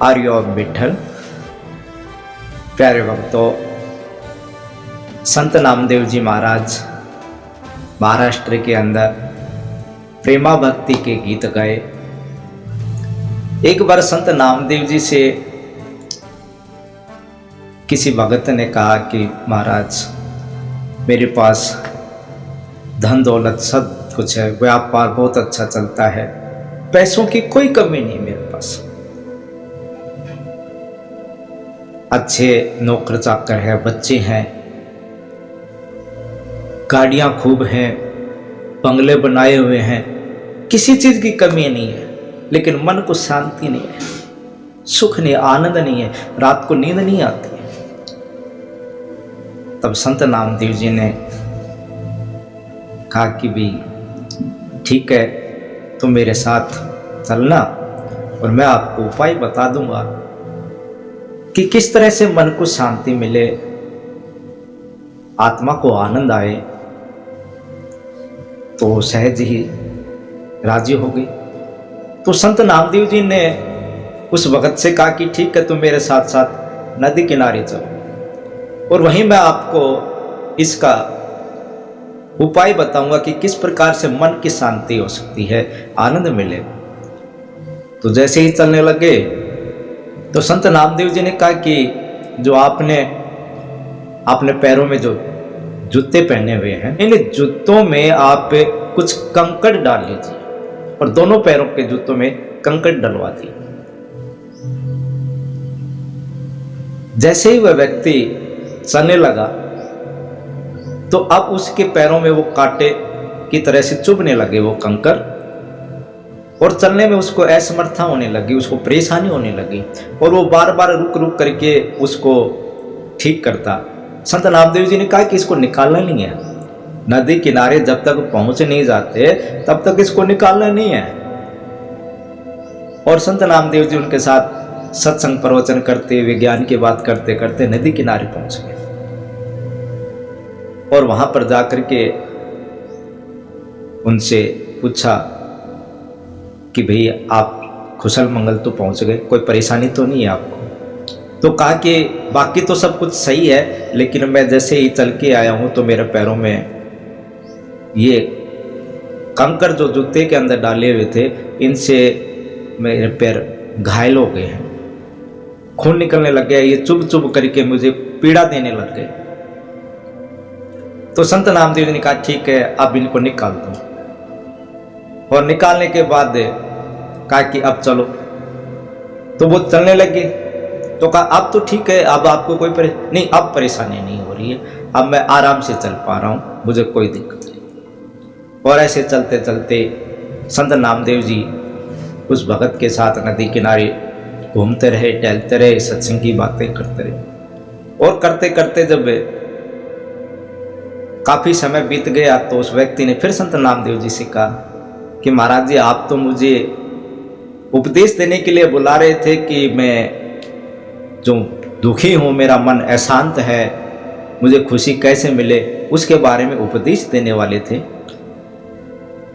आर्य of Vitthal. प्यारे भक्तों, संत नामदेव जी महाराज महाराष्ट्र के अंदर प्रेमा भक्ति के गीत गाए। एक बार संत नामदेव जी से किसी भगत ने कहा कि महाराज, मेरे पास धन दौलत सब कुछ है, व्यापार बहुत अच्छा चलता है, पैसों की कोई कमी नहीं मेरे पास, अच्छे नौकर चाकर है, बच्चे हैं, गाड़ियां खूब हैं, बंगले बनाए हुए हैं, किसी चीज की कमी नहीं है, लेकिन मन को शांति नहीं है, सुख नहीं, आनंद नहीं है, रात को नींद नहीं आती है। तब संत नामदेव जी ने कहा कि भी ठीक है, तुम मेरे साथ चलना और मैं आपको उपाय बता दूंगा कि किस तरह से मन को शांति मिले, आत्मा को आनंद आए। तो सहज ही राजी हो गई। तो संत नामदेव जी ने उस भगत से कहा कि ठीक है, तुम मेरे साथ साथ नदी किनारे चलो और वहीं मैं आपको इसका उपाय बताऊंगा कि किस प्रकार से मन की शांति हो सकती है, आनंद मिले। तो जैसे ही चलने लगे तो संत नामदेव जी ने कहा कि जो आपने अपने पैरों में जो जूते पहने हुए हैं, इन जूतों में आप कुछ कंकड़ डाल लीजिए और दोनों पैरों के जूतों में कंकड़ डलवा दिए। जैसे ही वह व्यक्ति चलने लगा तो अब उसके पैरों में वो कांटे की तरह से चुभने लगे वो कंकर, और चलने में उसको असमर्था होने लगी, उसको परेशानी होने लगी और वो बार बार रुक रुक करके उसको ठीक करता। संत नामदेव जी ने कहा कि इसको निकालना नहीं है, नदी किनारे जब तक पहुंच नहीं जाते तब तक इसको निकालना नहीं है। और संत नामदेव जी उनके साथ सत्संग प्रवचन करते, विज्ञान की बात करते करते नदी किनारे पहुंच गए और वहां पर जाकर के उनसे पूछा कि भैया आप कुशल मंगल तो पहुंच गए, कोई परेशानी तो नहीं है आपको? तो कहा कि बाकी तो सब कुछ सही है, लेकिन मैं जैसे ही चल के आया हूं तो मेरे पैरों में ये कंकड़ जो जूते के अंदर डाले हुए थे, इनसे मेरे पैर घायल हो गए हैं, खून निकलने लग गया, ये चुभ चुभ करके मुझे पीड़ा देने लग गए। तो संत नामदेव जी ने कहा ठीक है, अब इनको निकाल दो। और निकालने के बाद कहा कि अब चलो। तो वो चलने लगे। तो कहा अब तो ठीक है, अब आपको कोई नहीं, अब परेशानी नहीं हो रही है, अब मैं आराम से चल पा रहा हूँ, मुझे कोई दिक्कत नहीं। और ऐसे चलते चलते संत नामदेव जी उस भगत के साथ नदी किनारे घूमते रहे, टहलते रहे, सत्संग की बातें करते रहे। और करते करते जब काफी समय बीत गया तो उस व्यक्ति ने फिर संत नामदेव जी से कहा कि महाराज जी, आप तो मुझे उपदेश देने के लिए बुला रहे थे कि मैं जो दुखी हूं, मेरा मन अशांत है, मुझे खुशी कैसे मिले, उसके बारे में उपदेश देने वाले थे,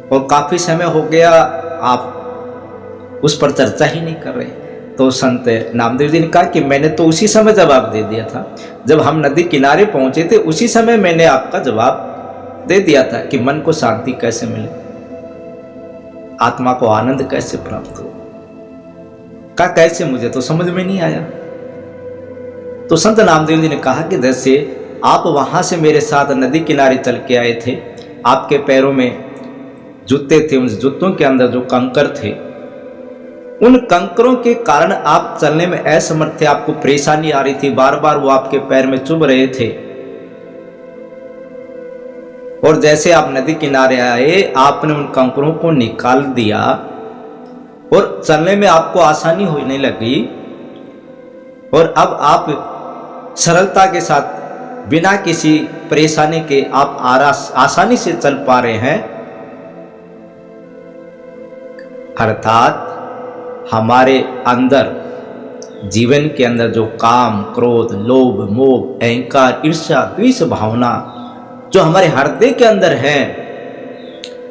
और काफी समय हो गया आप उस पर चर्चा ही नहीं कर रहे। तो संत नामदेव जी ने कहा कि मैंने तो उसी समय जवाब दे दिया था, जब हम नदी किनारे पहुंचे थे उसी समय मैंने आपका जवाब दे दिया था कि मन को शांति कैसे मिले, आत्मा को आनंद कैसे प्राप्त हो। कहा कैसे, मुझे तो समझ में नहीं आया। तो संत नामदेव जी ने कहा कि जैसे आप वहां से मेरे साथ नदी किनारे चल के आए थे, आपके पैरों में जूते थे, उन जूतों के अंदर जो कंकर थे, उन कंकरों के कारण आप चलने में असमर्थ थे, आपको परेशानी आ रही थी, बार बार वो आपके पैर में चुभ रहे थे। और जैसे आप नदी किनारे आए, आपने उन कंकरों को निकाल दिया और चलने में आपको आसानी होने लगी, और अब आप सरलता के साथ बिना किसी परेशानी के आप आसानी से चल पा रहे हैं। अर्थात हमारे अंदर, जीवन के अंदर जो काम, क्रोध, लोभ, मोह, अहंकार, ईर्ष्या, द्वेष भावना जो हमारे हृदय के अंदर है,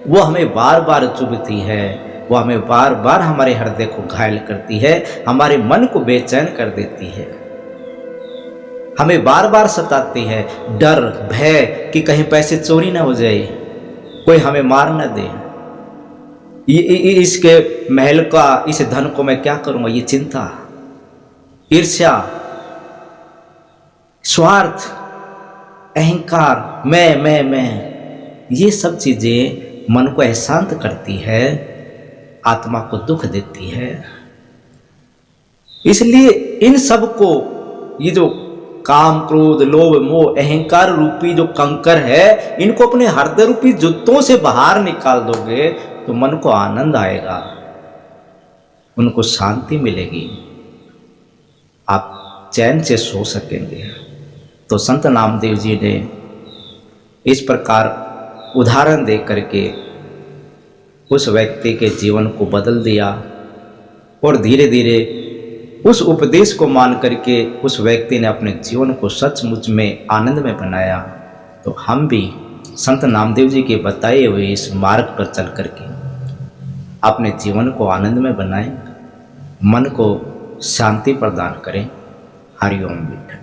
वो हमें बार बार चुभती है, वो हमें बार बार हमारे हृदय को घायल करती है, हमारे मन को बेचैन कर देती है, हमें बार बार सताती है। डर भय कि कहीं पैसे चोरी ना हो जाए, कोई हमें मार न दे, इसके महल का, इस धन को मैं क्या करूंगा, ये चिंता, ईर्ष्या, स्वार्थ, अहंकार, मैं, ये सब चीजें मन को अशांत करती है, आत्मा को दुख देती है। इसलिए इन सब को, ये जो काम क्रोध लोभ मोह अहंकार रूपी जो कंकर है, इनको अपने हृदय रूपी जूतों से बाहर निकाल दोगे तो मन को आनंद आएगा, उनको शांति मिलेगी, आप चैन से सो सकेंगे। तो संत नामदेव जी ने इस प्रकार उदाहरण दे करके उस व्यक्ति के जीवन को बदल दिया और धीरे धीरे उस उपदेश को मान करके उस व्यक्ति ने अपने जीवन को सचमुच में आनंद में बनाया। तो हम भी संत नामदेव जी के बताए हुए इस मार्ग पर चल करके अपने जीवन को आनंद में बनाएं, मन को शांति प्रदान करें। हरि ओम विठल।